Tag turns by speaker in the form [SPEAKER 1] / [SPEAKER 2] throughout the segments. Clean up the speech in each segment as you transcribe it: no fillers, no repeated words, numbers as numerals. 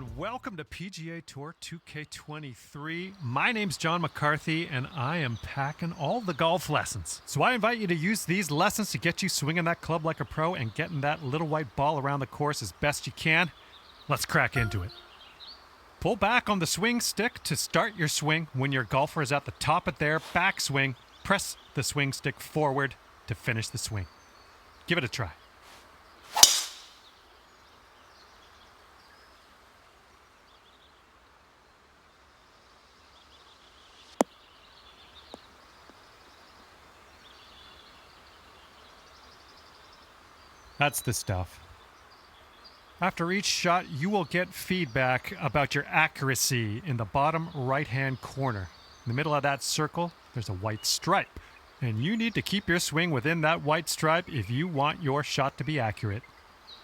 [SPEAKER 1] and welcome to PGA Tour 2K23. My name's John McCarthy, and I am packing all the golf lessons. So I invite you to use these lessons to get you swinging that club like a pro and getting that little white ball around the course as best you can. Let's crack into it. Pull back on the swing stick to start your swing. When your golfer is at the top of their backswing, press the swing stick forward to finish the swing. Give it a try. That's the stuff. After each shot, you will get feedback about your accuracy in the bottom right-hand corner. In the middle of that circle, there's a white stripe. And you need to keep your swing within that white stripe if you want your shot to be accurate.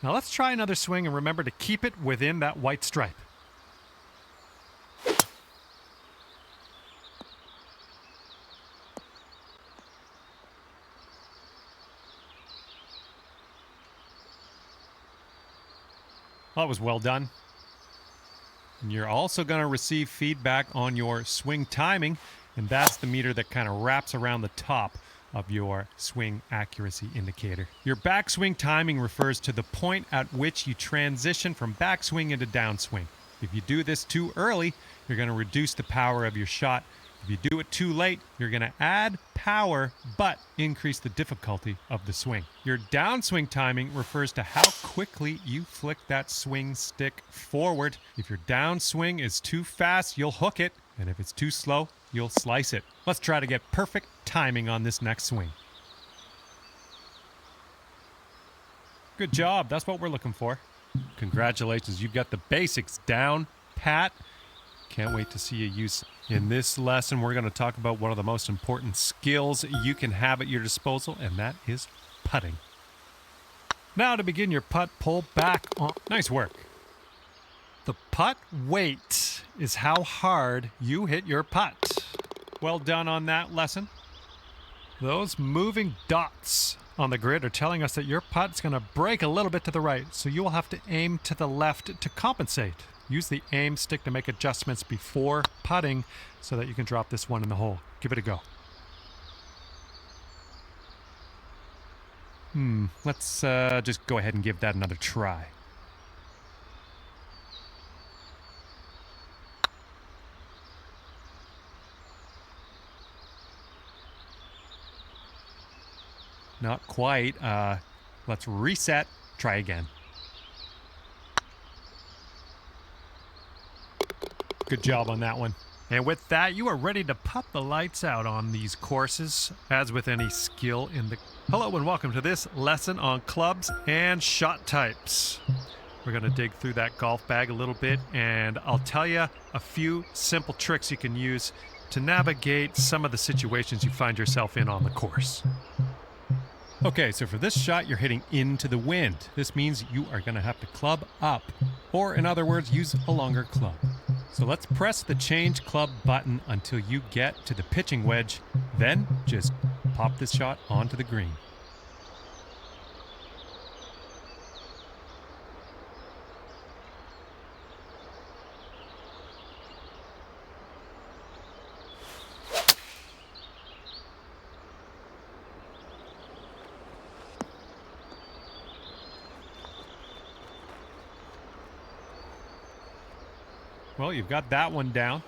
[SPEAKER 1] Now let's try another swing and remember to keep it within that white stripe. That was well done. And you're also going to receive feedback on your swing timing, and that's the meter that kind of wraps around the top of your swing accuracy indicator. Your backswing timing refers to the point at which you transition from backswing into downswing. If you do this too early, you're going to reduce the power of your shot. If you do it too late, you're going to add power but increase the difficulty of the swing. Your downswing timing refers to how quickly you flick that swing stick forward. If your downswing is too fast, you'll hook it, and if it's too slow, you'll slice it. Let's try to get perfect timing on this next swing. Good job. That's what we're looking for. Congratulations. You've got the basics down pat. Can't wait to see you use. In this lesson, we're going to talk about one of the most important skills you can have at your disposal, and that is putting. Now to begin your putt, pull back on. Nice work. The putt weight is how hard you hit your putt. Well done on that lesson. Those moving dots on the grid are telling us that your putt's going to break a little bit to the right, so you will have to aim to the left to compensate. Use the aim stick to make adjustments before putting so that you can drop this one in the hole. Give it a go. Let's just go ahead and give that another try. Not quite. Let's reset. Try again. Good job on that one. And with that, you are ready to putt the lights out on these courses, as with any skill in the... Hello and welcome to this lesson on clubs and shot types. We're going to dig through that golf bag a little bit, and I'll tell you a few simple tricks you can use to navigate some of the situations you find yourself in on the course. Okay, so for this shot, you're hitting into the wind. This means you are going to have to club up, or in other words, use a longer club. So let's press the change club button until you get to the pitching wedge, then just pop this shot onto the green. Well, you've got that one down.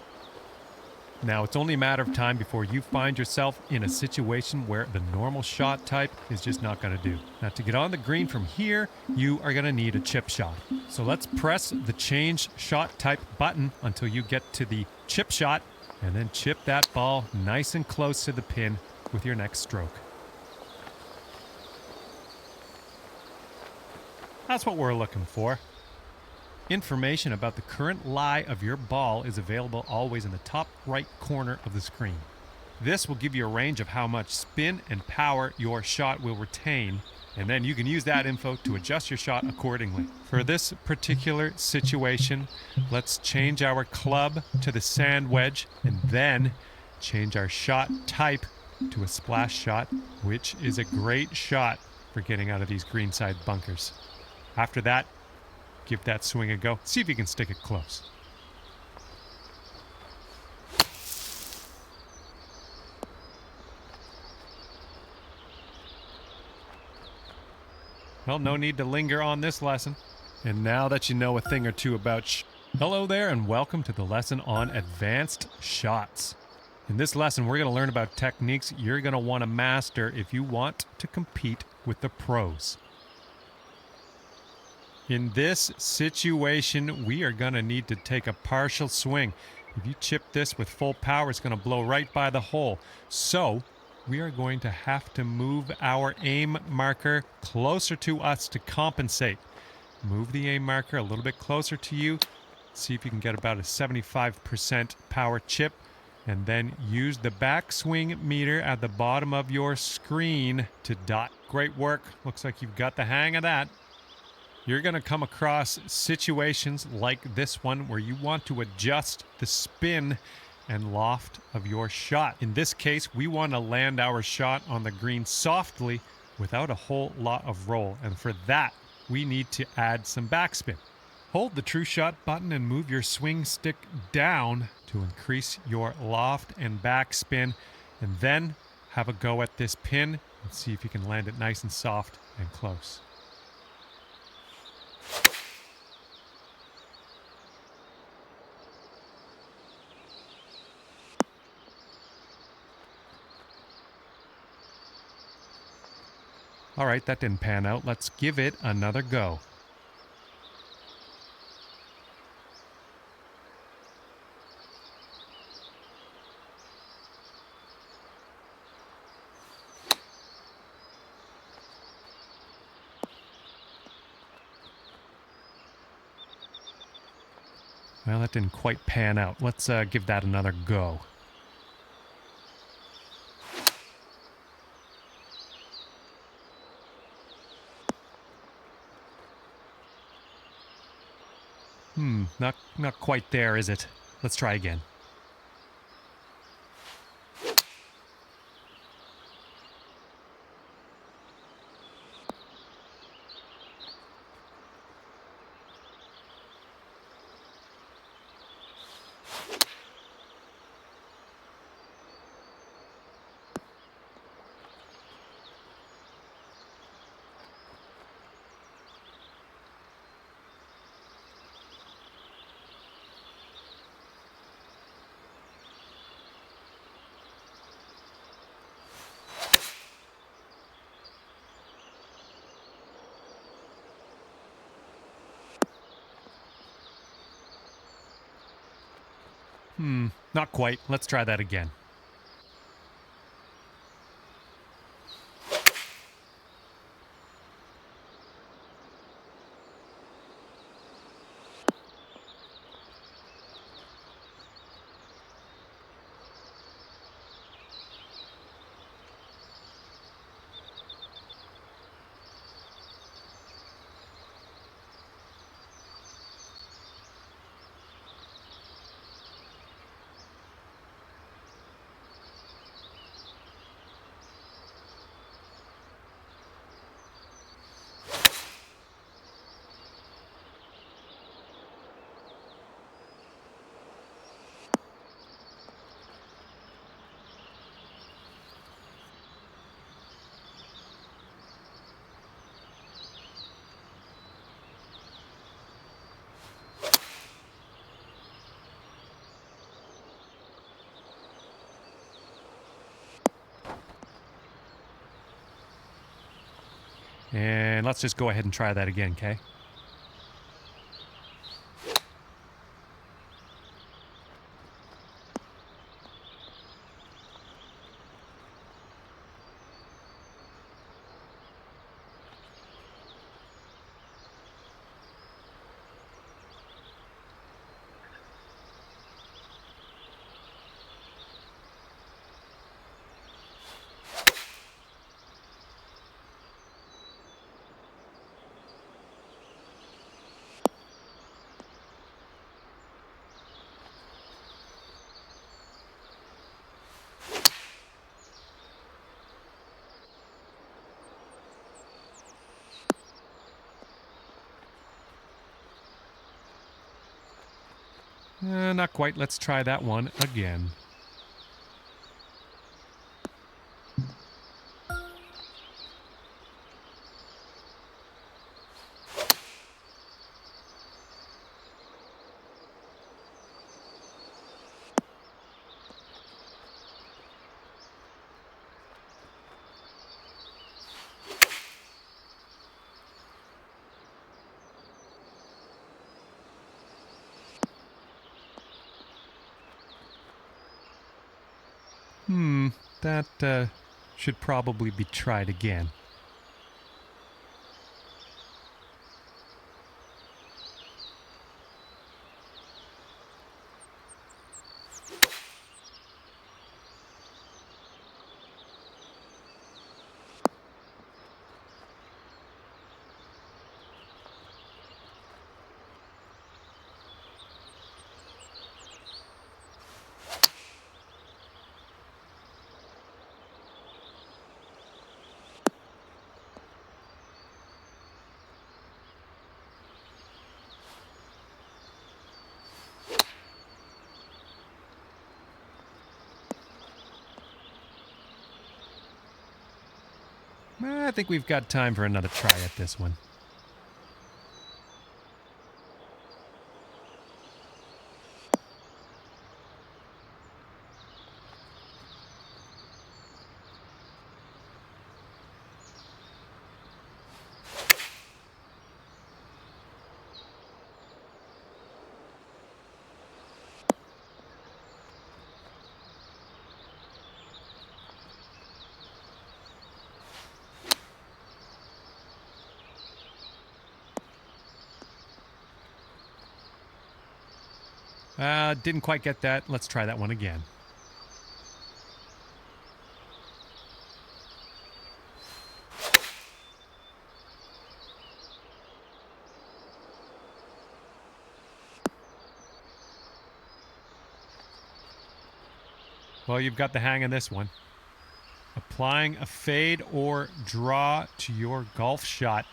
[SPEAKER 1] Now, it's only a matter of time before you find yourself in a situation where the normal shot type is just not going to do. Now, to get on the green from here, you are going to need a chip shot. So let's press the change shot type button until you get to the chip shot, and then chip that ball nice and close to the pin with your next stroke. That's what we're looking for. Information about the current lie of your ball is available always in the top right corner of the screen. This will give you a range of how much spin and power your shot will retain, and then you can use that info to adjust your shot accordingly. For this particular situation, let's change our club to the sand wedge and then change our shot type to a splash shot, which is a great shot for getting out of these greenside bunkers. After that, Give that swing a go. See if you can stick it close. Well, no need to linger on this lesson. And now that you know a thing or two about hello there and welcome to the lesson on advanced shots. In this lesson, we're going to learn about techniques you're going to want to master if you want to compete with the pros. In this situation, we are going to need to take a partial swing. If you chip this with full power, it's going to blow right by the hole. So we are going to have to move our aim marker closer to us to compensate. Move the aim marker a little bit closer to you. See if you can get about a 75% power chip. And then use the backswing meter at the bottom of your screen to dot. Great work. Looks like you've got the hang of that. You're going to come across situations like this one where you want to adjust the spin and loft of your shot. In this case, we want to land our shot on the green softly without a whole lot of roll. And for that, we need to add some backspin. Hold the True Shot button and move your swing stick down to increase your loft and backspin. And then have a go at this pin and see if you can land it nice and soft and close. All right, that didn't pan out. Let's give it another go. Well, that didn't quite pan out. Let's give that another go. Not quite there, is it? Let's try again. Not quite. Let's try that again. And let's just go ahead and try that again, okay? Not quite. Let's try that one again. That should probably be tried again. I think we've got time for another try at this one. Didn't quite get that. Let's try that one again. Well, you've got the hang of this one. Applying a fade or draw to your golf shot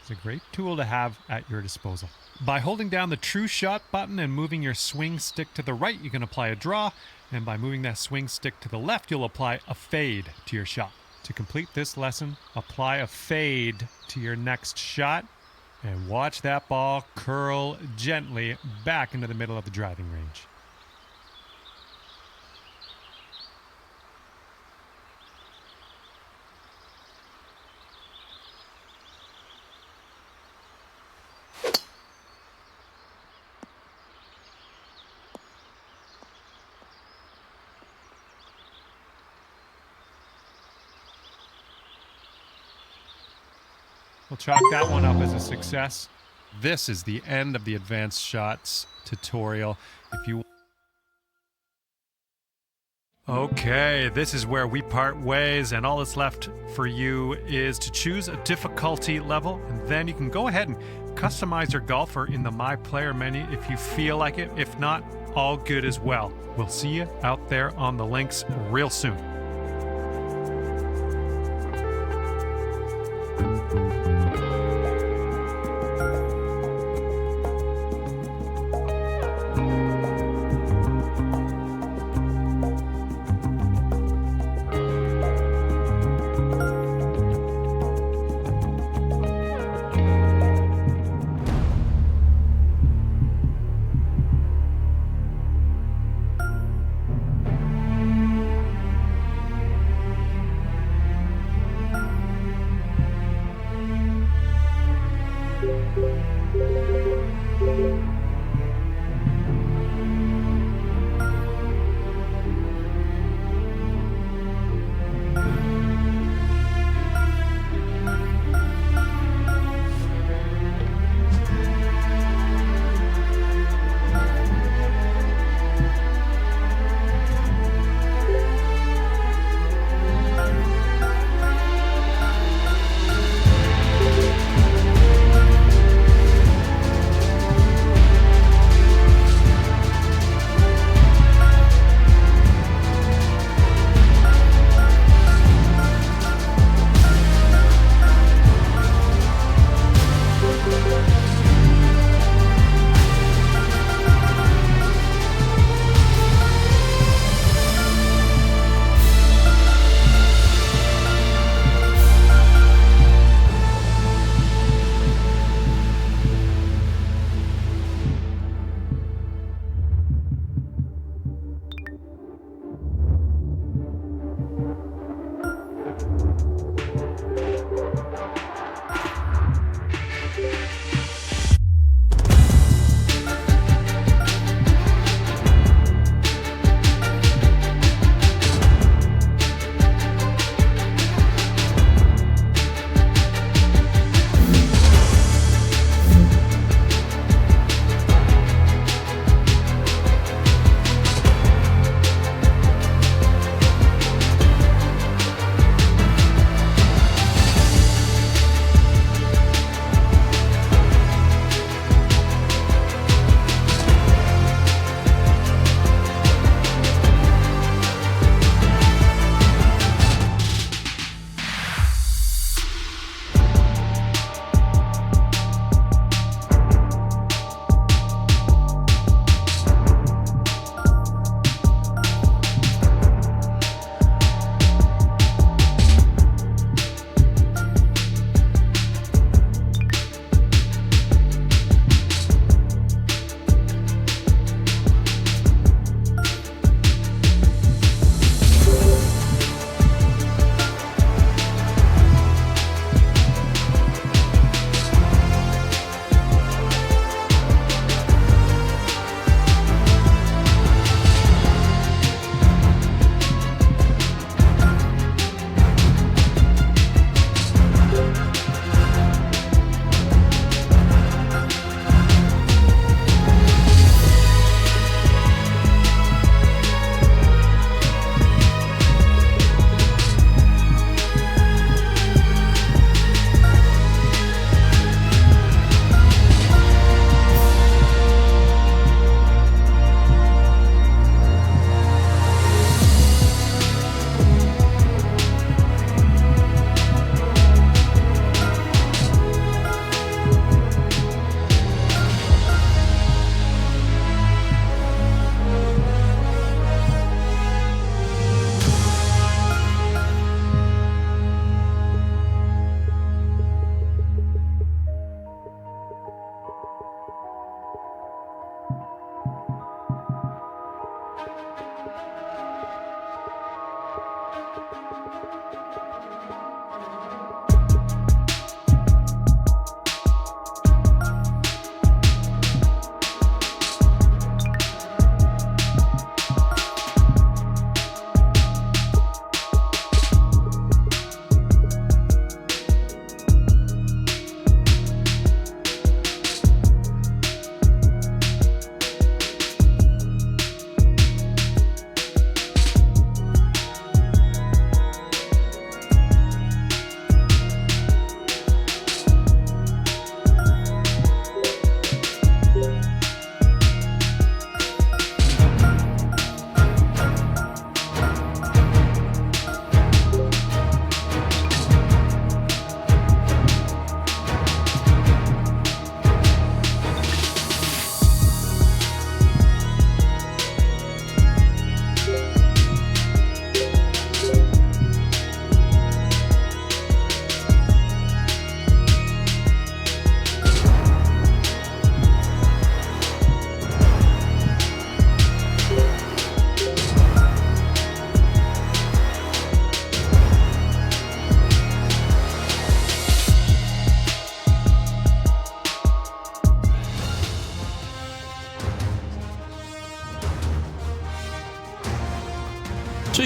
[SPEAKER 1] is a great tool to have at your disposal. By holding down the true shot button and moving your swing stick to the right, you can apply a draw. And by moving that swing stick to the left, you'll apply a fade to your shot. To complete this lesson, apply a fade to your next shot and watch that ball curl gently back into the middle of the driving range. We'll chalk that one up as a success. This is the end of the advanced shots tutorial. Okay, this is where we part ways, and all that's left for you is to choose a difficulty level, and then you can go ahead and customize your golfer in the My Player menu if you feel like it. If not, all good as well. We'll see you out there on the links real soon.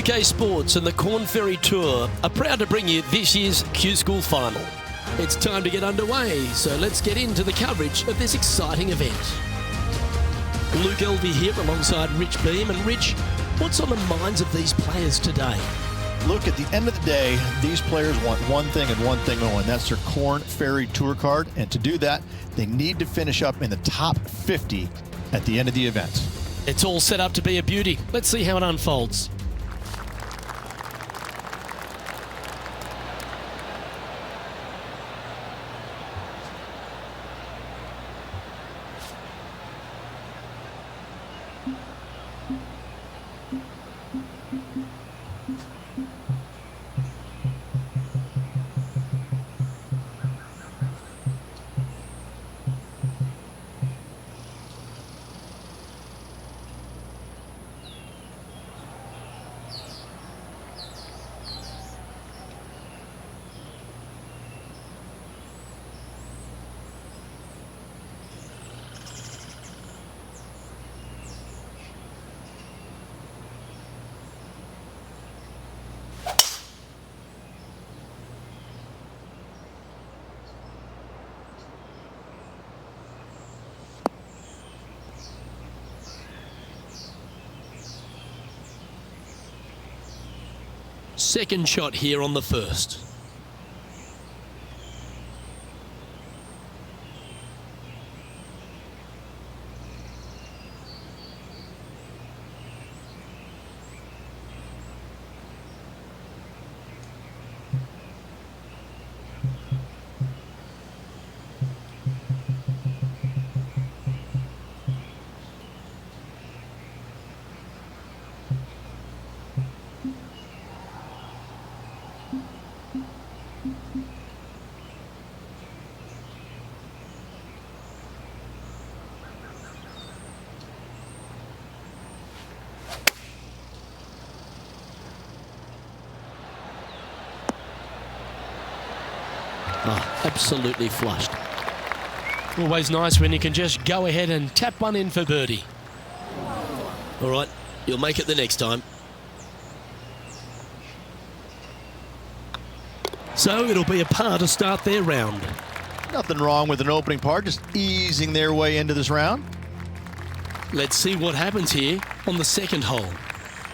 [SPEAKER 2] UK Sports and the Corn Ferry Tour are proud to bring you this year's Q School Final. It's time to get underway, so let's get into the coverage of this exciting event. Luke Elvey here alongside Rich Beam. And Rich, what's on the minds of these players today?
[SPEAKER 3] Look, at the end of the day, these players want one thing and one thing only, and that's their Corn Ferry Tour card. And to do that, they need to finish up in the top 50 at the end of the event.
[SPEAKER 2] It's all set up to be a beauty. Let's see how it unfolds. Second shot here on the first. Oh, absolutely flushed. Always nice when you can just go ahead and tap one in for birdie. All right, you'll make it the next time. So it'll be a par to start their round.
[SPEAKER 3] Nothing wrong with an opening par, just easing their way into this round.
[SPEAKER 2] Let's see what happens here on the second hole.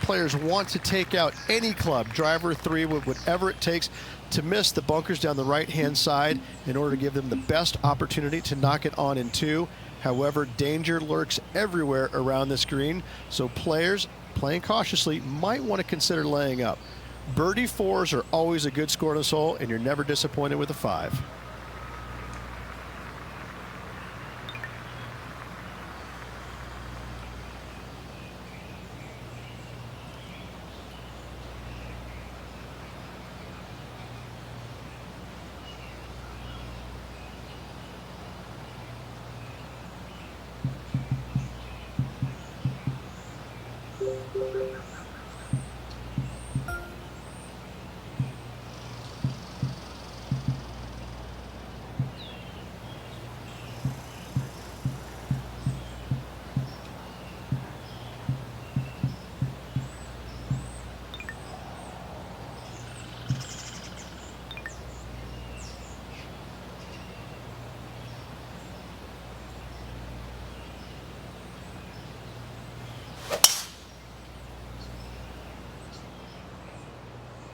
[SPEAKER 3] Players want to take out any club, driver, three, whatever it takes, to miss the bunkers down the right-hand side in order to give them the best opportunity to knock it on in two. However, danger lurks everywhere around this green, so players playing cautiously might want to consider laying up. Birdie fours are always a good score on this hole, and you're never disappointed with a five.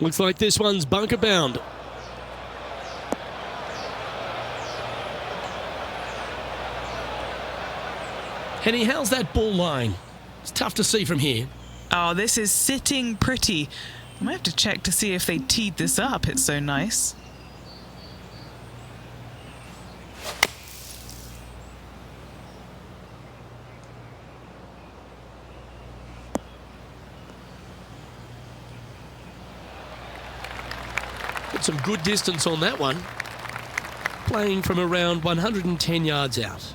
[SPEAKER 2] Looks like this one's bunker bound. Henny, how's that ball lying? It's tough to see from here.
[SPEAKER 4] Oh, this is sitting pretty. I might have to check to see if they teed this up. It's so nice.
[SPEAKER 2] Got some good distance on that one. Playing from around 110 yards out.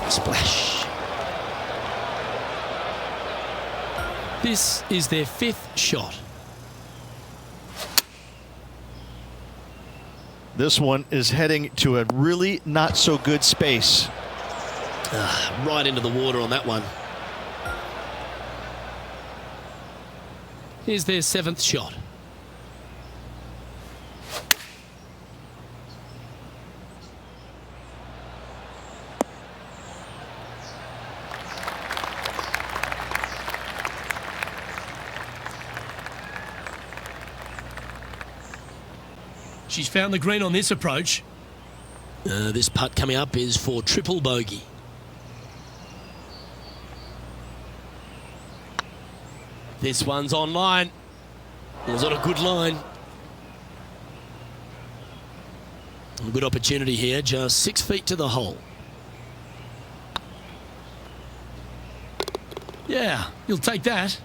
[SPEAKER 2] Splash. This is their fifth shot.
[SPEAKER 3] This one is heading to a really not so good space.
[SPEAKER 2] Right into the water on that one. Here's their 7th shot. She's found the green on this approach. This putt coming up is for triple bogey. This one's on line. It was on a good line. A good opportunity here, just 6 feet to the hole. Yeah, you'll take that.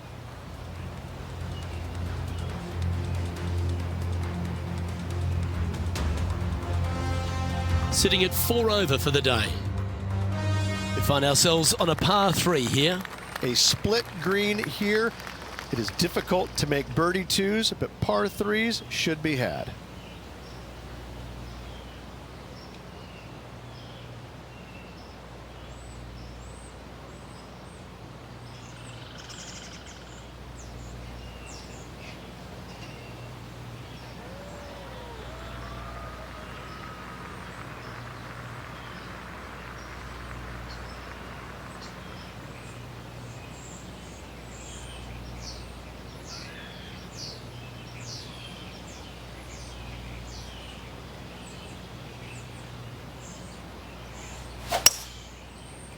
[SPEAKER 2] Sitting at 4 over for the day. We find ourselves on a par 3 here.
[SPEAKER 3] A split green here. It is difficult to make birdie twos, but par 3s should be had.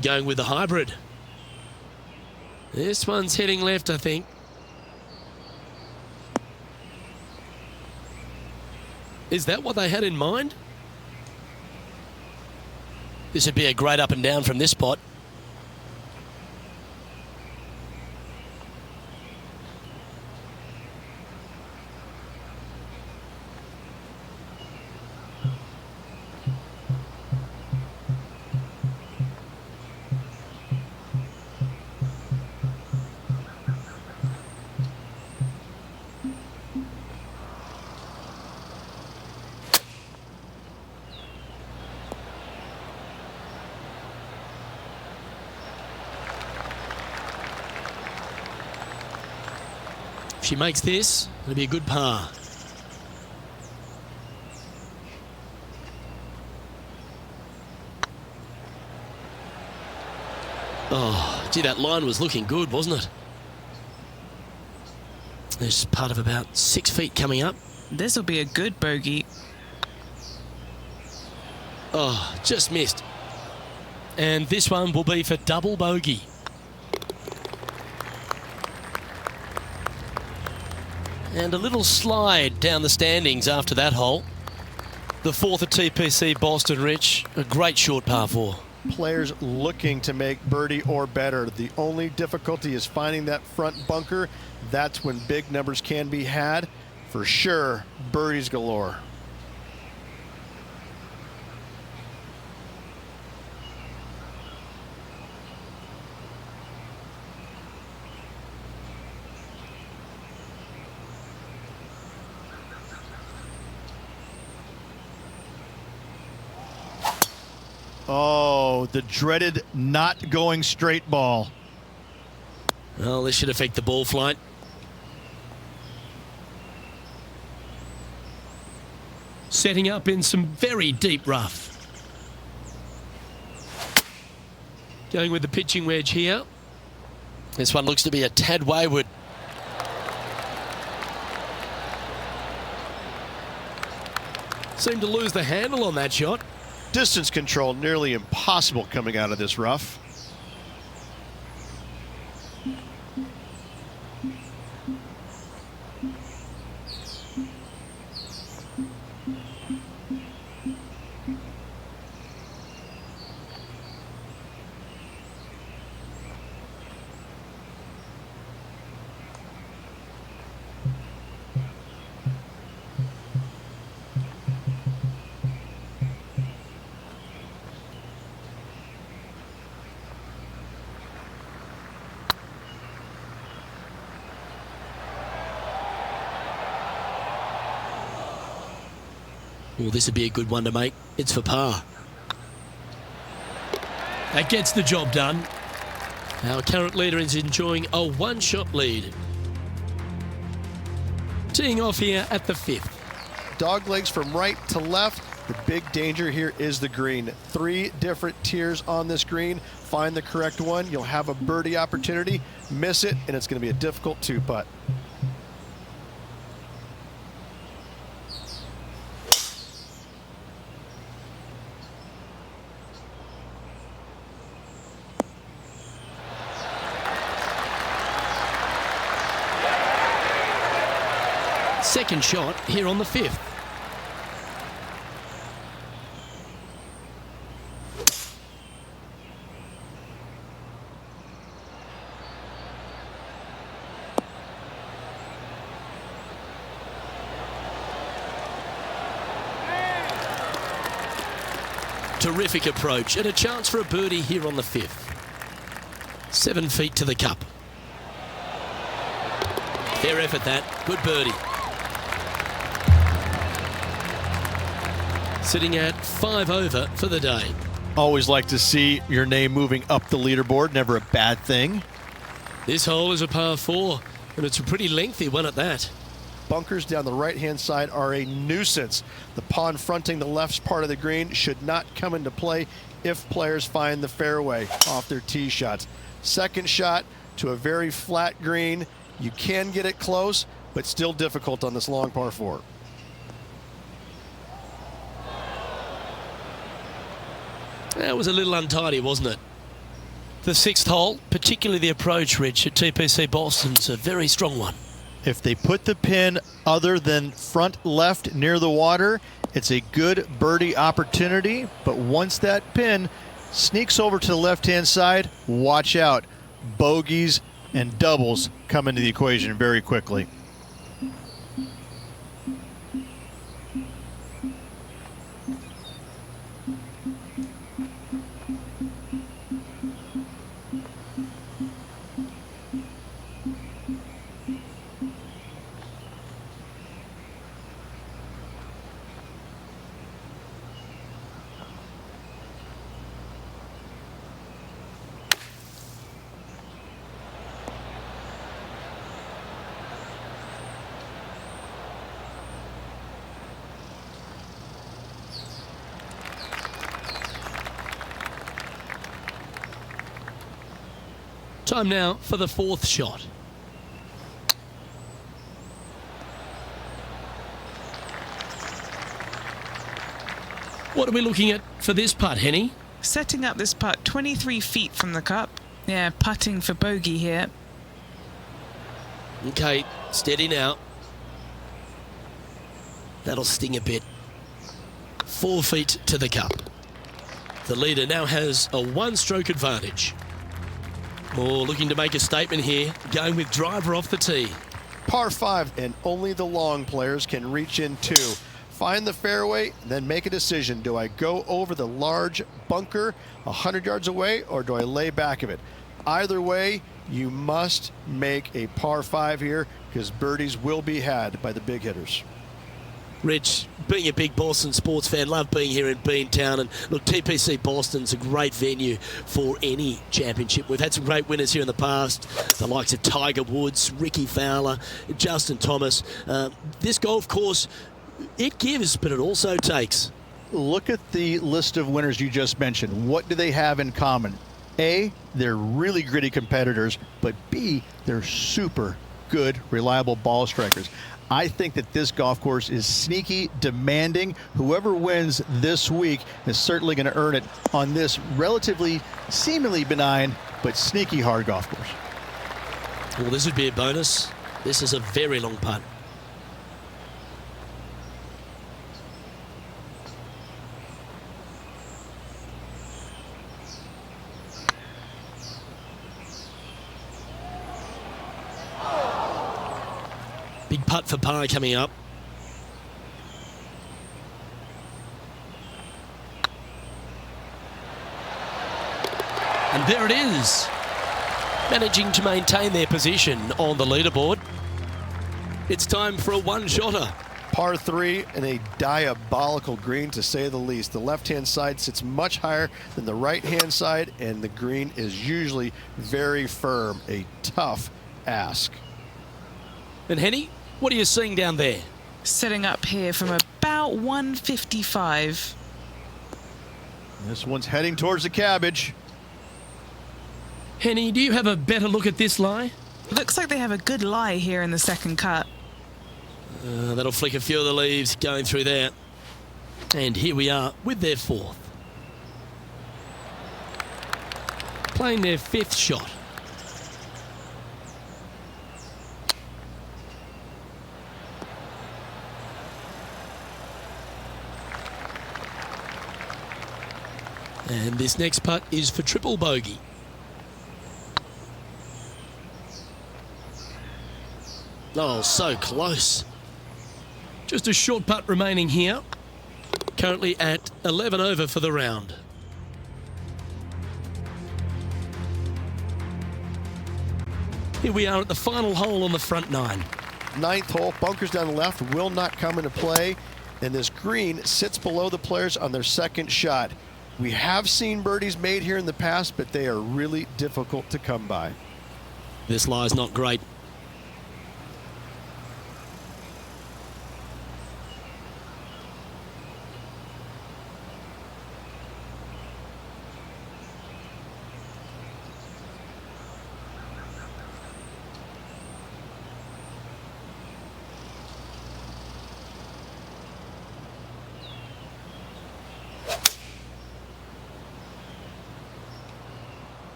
[SPEAKER 2] Going with the hybrid. This one's heading left, I think. Is that what they had in mind? This would be a great up and down from this spot. If she makes this, it'll be a good par. Oh, gee, that line was looking good, wasn't it? There's part of about 6 feet coming up.
[SPEAKER 4] This will be a good bogey.
[SPEAKER 2] Oh, just missed. And this one will be for double bogey. And a little slide down the standings after that hole. The 4th at TPC Boston, Rich. A great short par 4.
[SPEAKER 3] Players looking to make birdie or better. The only difficulty is finding that front bunker. That's when big numbers can be had. For sure, birdies galore. Oh, the dreaded not going straight ball.
[SPEAKER 2] Well, this should affect the ball flight. Setting up in some very deep rough. Going with the pitching wedge here. This one looks to be a tad wayward. Seemed to lose the handle on that shot.
[SPEAKER 3] Distance control nearly impossible coming out of this rough.
[SPEAKER 2] Well, this would be a good one to make. It's for par. That gets the job done. Our current leader is enjoying a one-shot lead. Teeing off here at the 5th.
[SPEAKER 3] Dog legs from right to left. The big danger here is the green. 3 different tiers on this green. Find the correct one. You'll have a birdie opportunity. Miss it, and it's going to be a difficult 2-putt.
[SPEAKER 2] Second shot here on the 5th. Terrific approach and a chance for a birdie here on the 5th. 7 feet to the cup. Fair effort that. Good birdie. Sitting at 5 over for the day.
[SPEAKER 3] Always like to see your name moving up the leaderboard. Never a bad thing.
[SPEAKER 2] This hole is a par 4, and it's a pretty lengthy one at that.
[SPEAKER 3] Bunkers down the right-hand side are a nuisance. The pond fronting the left part of the green should not come into play if players find the fairway off their tee shots. Second shot to a very flat green. You can get it close, but still difficult on this long par 4.
[SPEAKER 2] That was a little untidy, wasn't it? The 6th hole, particularly the approach, Rich, at TPC Boston's a very strong one.
[SPEAKER 3] If they put the pin other than front left near the water, it's a good birdie opportunity. But once that pin sneaks over to the left-hand side, watch out. Bogeys and doubles come into the equation very quickly.
[SPEAKER 2] Time now for the 4th shot. What are we looking at for this putt, Henny?
[SPEAKER 4] Setting up this putt 23 feet from the cup. Yeah, putting for bogey here.
[SPEAKER 2] Okay, steady now. That'll sting a bit. 4 feet to the cup. The leader now has a 1-stroke advantage. Oh, looking to make a statement here, going with driver off the tee.
[SPEAKER 3] Par 5, and only the long players can reach in 2. Find the fairway, then make a decision. Do I go over the large bunker 100 yards away, or do I lay back of it? Either way, you must make a par 5 here, because birdies will be had by the big hitters.
[SPEAKER 2] Rich, being a big Boston sports fan, love being here in Beantown. And look, TPC Boston's a great venue for any championship. We've had some great winners here in the past, the likes of Tiger Woods, Ricky Fowler, Justin Thomas. This golf course, it gives, but it also takes.
[SPEAKER 3] Look at the list of winners you just mentioned. What do they have in common? A, they're really gritty competitors, but B, they're super good, reliable ball strikers. I think that this golf course is sneaky, demanding. Whoever wins this week is certainly going to earn it on this relatively, seemingly benign, but sneaky hard golf course.
[SPEAKER 2] Well, this would be a bonus. This is a very long putt. Big putt for par coming up. And there it is. Managing to maintain their position on the leaderboard. It's time for a one-shotter.
[SPEAKER 3] Par 3 and a diabolical green, to say the least. The left-hand side sits much higher than the right-hand side, and the green is usually very firm. A tough ask.
[SPEAKER 2] And Henny, what are you seeing down there?
[SPEAKER 4] Setting up here from about 155.
[SPEAKER 3] This one's heading towards the cabbage.
[SPEAKER 2] Henny, do you have a better look at this lie?
[SPEAKER 4] Looks like they have a good lie here in the second cut.
[SPEAKER 2] That'll flick a few of the leaves going through there. And here we are with their fourth. Playing their fifth shot. And this next putt is for triple bogey. Oh, so close. Just a short putt remaining here. Currently at 11 over for the round. Here we are at the final hole on the front nine.
[SPEAKER 3] Ninth hole, bunkers down the left will not come into play, and this green sits below the players on their second shot. We have seen birdies made here in the past, but they are really difficult to come by.
[SPEAKER 2] This lie's not great.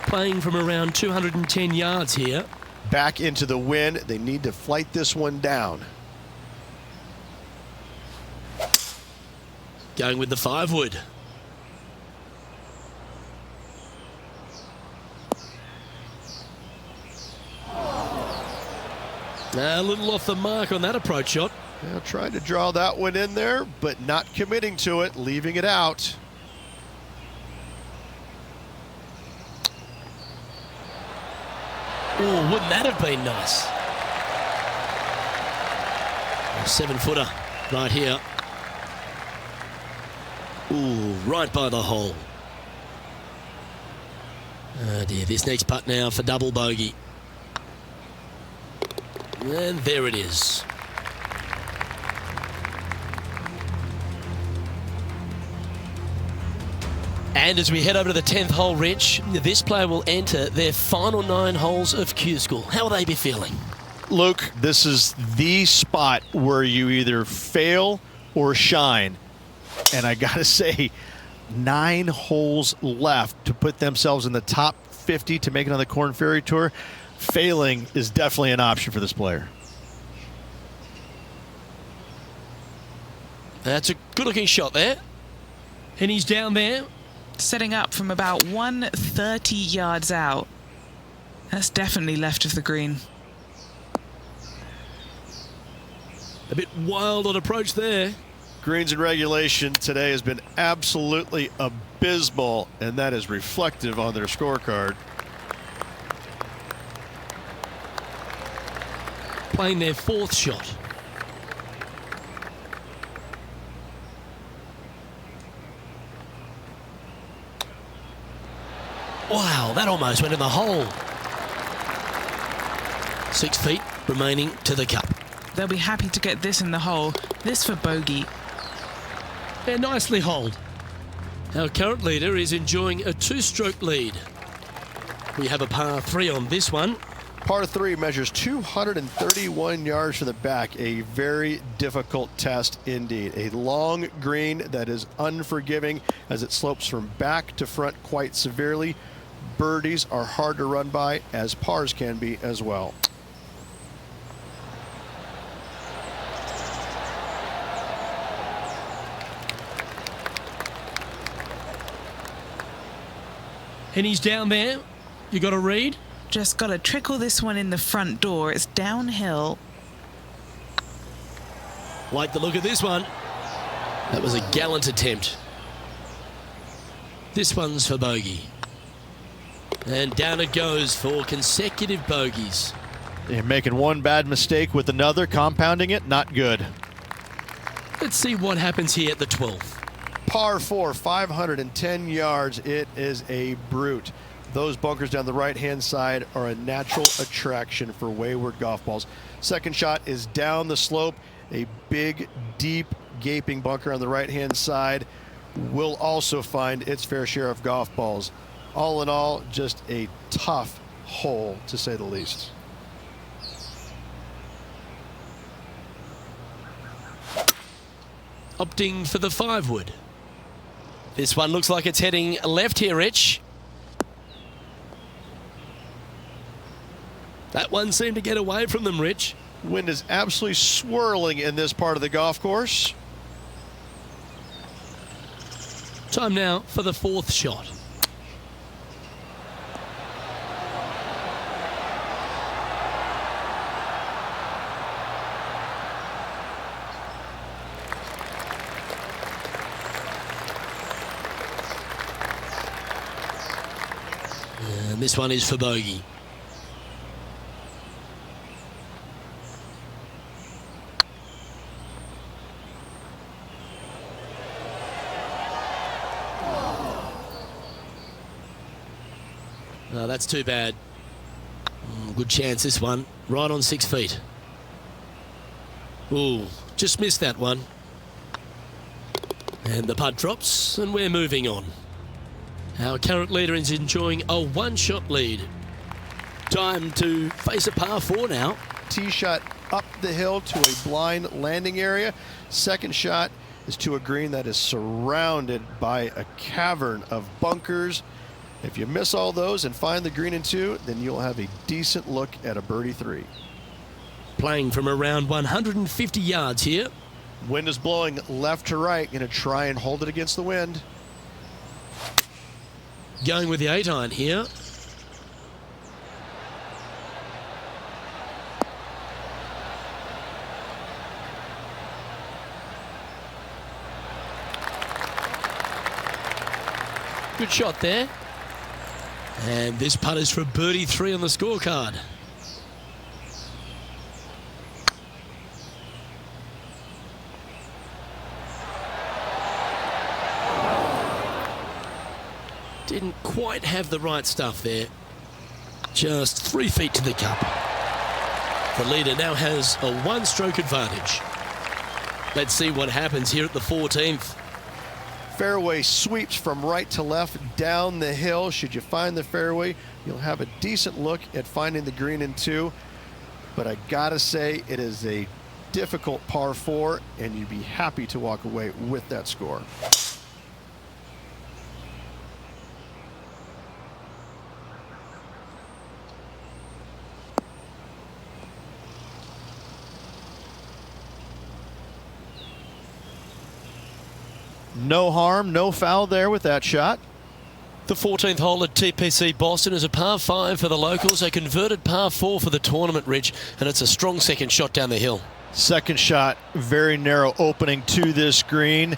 [SPEAKER 2] Playing from around 210 yards here.
[SPEAKER 3] Back into the wind. They need to flight this one down.
[SPEAKER 2] Going with the 5-wood. A little off the mark on that approach shot.
[SPEAKER 3] Yeah, trying to draw that one in there, but not committing to it, leaving it out.
[SPEAKER 2] Oh, wouldn't that have been nice? A 7-footer right here. Ooh, right by the hole. Oh dear, this next putt now for double bogey. And there it is. And as we head over to the 10th hole, Rich, this player will enter their final 9 holes of Q School. How will they be feeling?
[SPEAKER 3] Luke, this is the spot where you either fail or shine. And I got to say, 9 holes left to put themselves in the top 50 to make it on the Korn Ferry Tour. Failing is definitely an option for this player.
[SPEAKER 2] That's a good-looking shot there. And he's down there.
[SPEAKER 4] Setting up from about 130 yards out. That's definitely left of the green.
[SPEAKER 2] A bit wild on approach there.
[SPEAKER 3] Greens in regulation today has been absolutely abysmal, and that is reflective on their scorecard.
[SPEAKER 2] Playing their 4th shot. Wow, that almost went in the hole. 6 feet remaining to the cup.
[SPEAKER 4] They'll be happy to get this in the hole. This for bogey.
[SPEAKER 2] Yeah, nicely holed. Our current leader is enjoying a 2-stroke lead. We have a par 3 on this one.
[SPEAKER 3] Par 3 measures 231 yards from the back. A very difficult test indeed. A long green that is unforgiving as it slopes from back to front quite severely. Birdies are hard to run by, as pars can be as well.
[SPEAKER 2] And he's down there. You got a read?
[SPEAKER 4] Just got to trickle this one in the front door. It's downhill.
[SPEAKER 2] Like the look of this one. That was a gallant attempt. This one's for bogey. And down it goes for consecutive bogeys.
[SPEAKER 3] You're making one bad mistake with another, compounding it, not good.
[SPEAKER 2] Let's see what happens here at the 12th.
[SPEAKER 3] Par 4, 510 yards. It is a brute. Those bunkers down the right-hand side are a natural attraction for wayward golf balls. Second shot is down the slope. A big, deep, gaping bunker on the right-hand side will also find its fair share of golf balls. All in all, just a tough hole, to say the least.
[SPEAKER 2] Opting for the 5-wood. This one looks like it's heading left here, Rich. That one seemed to get away from them, Rich.
[SPEAKER 3] Wind is absolutely swirling in this part of the golf course.
[SPEAKER 2] Time now for the 4th shot. And this one is for bogey. No, that's too bad. Good chance this one. Right on 6 feet. Ooh, just missed that one. And the putt drops, and we're moving on. Our current leader is enjoying a one-shot lead. Time to face a par 4 now.
[SPEAKER 3] Tee shot up the hill to a blind landing area. Second shot is to a green that is surrounded by a cavern of bunkers. If you miss all those and find the green in 2, then you'll have a decent look at a birdie 3.
[SPEAKER 2] Playing from around 150 yards here.
[SPEAKER 3] Wind is blowing left to right. Going to try and hold it against the wind.
[SPEAKER 2] Going with the 8-iron here. Good shot there. And this putt is for birdie 3 on the scorecard. Didn't quite have the right stuff there. Just 3 feet to the cup. The leader now has a one-stroke advantage. Let's see what happens here at the 14th.
[SPEAKER 3] Fairway sweeps from right to left down the hill. Should you find the fairway, you'll have a decent look at finding the green in 2. But I gotta say, it is a difficult par 4, and you'd be happy to walk away with that score. No harm, no foul there with that shot.
[SPEAKER 2] The 14th hole at TPC Boston is a par 5 for the locals, a converted par 4 for the tournament, Rich, and it's a strong second shot down the hill.
[SPEAKER 3] Second shot, very narrow opening to this green.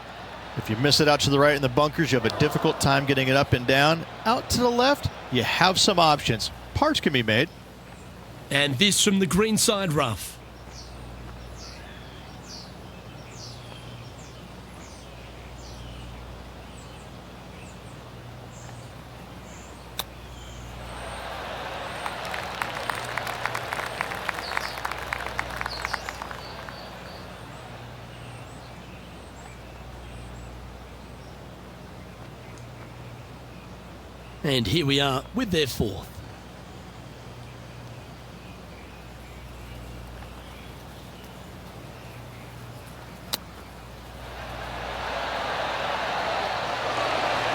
[SPEAKER 3] If you miss it out to the right in the bunkers, you have a difficult time getting it up and down. Out to the left, you have some options. Parts can be made.
[SPEAKER 2] And this from the greenside rough. And here we are with their 4th.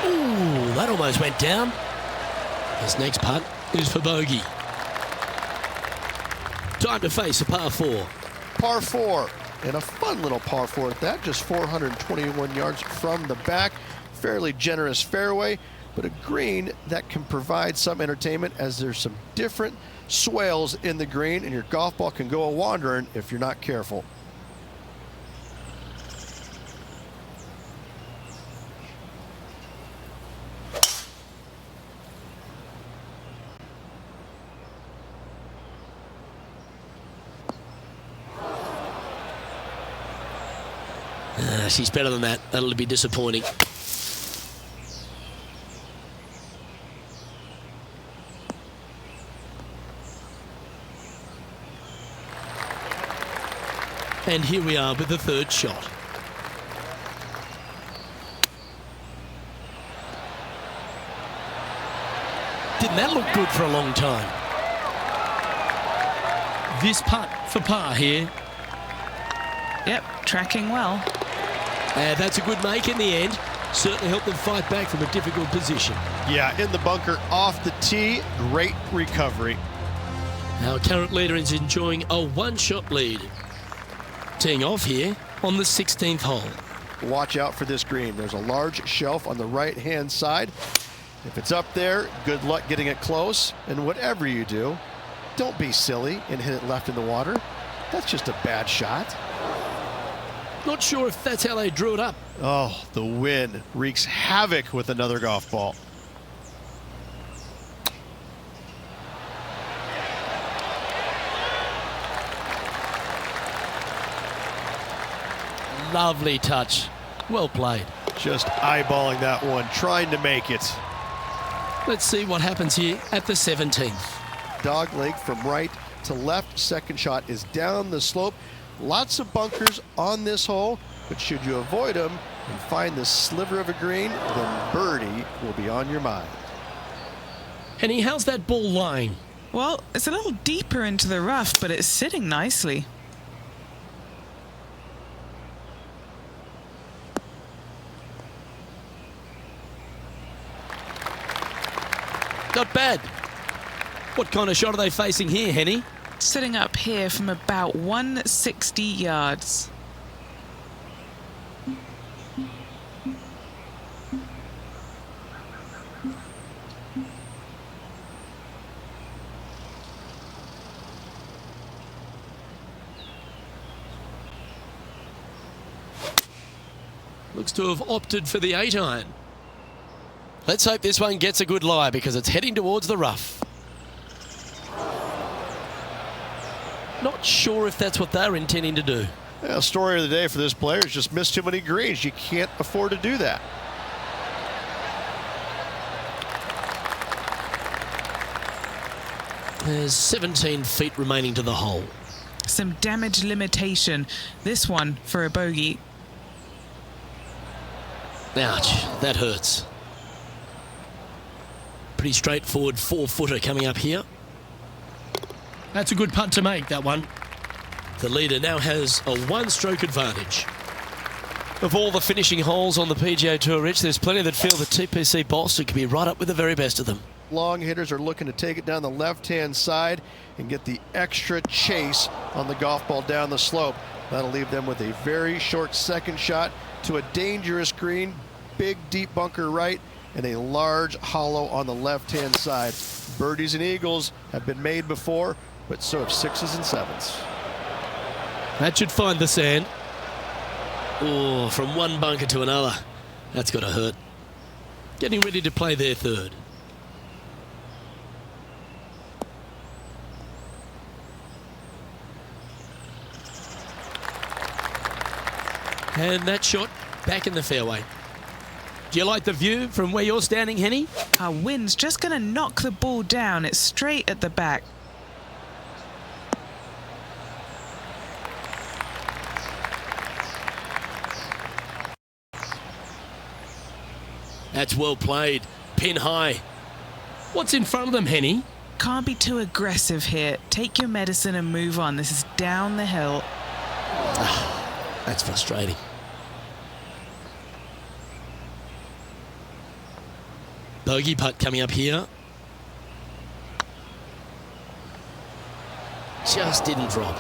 [SPEAKER 2] Ooh, that almost went down. This next putt is for bogey. Time to face a par 4.
[SPEAKER 3] Par 4, and a fun little par 4 at that, just 421 yards from the back. Fairly generous fairway, but a green that can provide some entertainment as there's some different swales in the green, and your golf ball can go a-wandering if you're not careful.
[SPEAKER 2] She's better than that. That'll be disappointing. And here we are with the third shot. Didn't that look good for a long time? This putt for par here.
[SPEAKER 4] Yep, tracking well.
[SPEAKER 2] And that's a good make in the end. Certainly helped them fight back from a difficult position.
[SPEAKER 3] Yeah, in the bunker off the tee, great recovery.
[SPEAKER 2] Our current leader is enjoying a one-shot lead. Teeing off here on the 16th hole.
[SPEAKER 3] Watch out for this green. There's a large shelf on the right-hand side. If it's up there, good luck getting it close. And whatever you do, don't be silly and hit it left in the water. That's just a bad shot.
[SPEAKER 2] Not sure if that's how they drew it up.
[SPEAKER 3] Oh, the wind wreaks havoc with another golf ball.
[SPEAKER 2] Lovely touch. Well played.
[SPEAKER 3] Just eyeballing that one, trying to make it.
[SPEAKER 2] Let's see what happens here at the 17th.
[SPEAKER 3] Dog leg from right to left. Second shot is down the slope. Lots of bunkers on this hole, but should you avoid them and find this sliver of a green, then birdie will be on your mind.
[SPEAKER 2] Henny, how's that ball lying?
[SPEAKER 4] Well, it's a little deeper into the rough, but it's sitting nicely.
[SPEAKER 2] Not bad. What kind of shot are they facing here, Henny?
[SPEAKER 4] Sitting up here from about 160 yards.
[SPEAKER 2] Looks to have opted for the 8-iron. Let's hope this one gets a good lie because it's heading towards the rough. Not sure if that's what they're intending to do.
[SPEAKER 3] Yeah, story of the day for this player is just missed too many greens. You can't afford to do that.
[SPEAKER 2] There's 17 feet remaining to the hole.
[SPEAKER 4] Some damage limitation. This one for a bogey.
[SPEAKER 2] Ouch, that hurts. Pretty straightforward 4-footer coming up here. That's a good putt to make, that one. The leader now has a one-stroke advantage. Of all the finishing holes on the PGA Tour, Rich, there's plenty that feel the TPC Boston could be right up with the very best of them.
[SPEAKER 3] Long hitters are looking to take it down the left-hand side and get the extra chase on the golf ball down the slope. That'll leave them with a very short second shot to a dangerous green, big deep bunker right, and a large hollow on the left-hand side. Birdies and eagles have been made before, but so have 6s and 7s.
[SPEAKER 2] That should find the sand. Oh, from one bunker to another. That's got to hurt. Getting ready to play their third. And that shot back in the fairway. Do you like the view from where you're standing, Henny?
[SPEAKER 4] Our wind's just going to knock the ball down. It's straight at the back.
[SPEAKER 2] That's well played. Pin high. What's in front of them, Henny?
[SPEAKER 4] Can't be too aggressive here. Take your medicine and move on. This is down the hill.
[SPEAKER 2] That's frustrating. Bogey putt coming up here. Just didn't drop.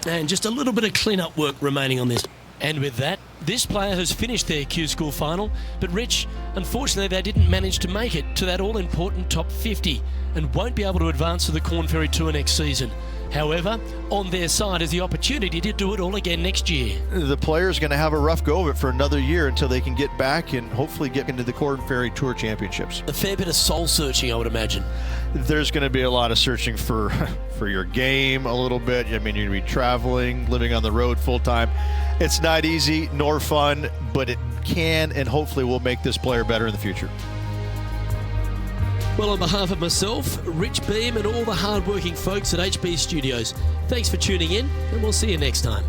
[SPEAKER 2] And just a little bit of clean-up work remaining on this. And with that, this player has finished their Q School final, but Rich, unfortunately they didn't manage to make it to that all-important top 50 and won't be able to advance to the Corn Ferry Tour next season. However, on their side is the opportunity to do it all again next year.
[SPEAKER 3] The player's going to have a rough go of it for another year until they can get back and hopefully get into the Corn Ferry Tour Championships.
[SPEAKER 2] A fair bit of soul-searching, I would imagine.
[SPEAKER 3] There's going to be a lot of searching for your game a little bit. I mean, you're going to be traveling, living on the road full time. It's not easy nor fun, but it can and hopefully will make this player better in the future.
[SPEAKER 2] Well, on behalf of myself, Rich Beam, and all the hard-working folks at HB Studios, thanks for tuning in, and we'll see you next time.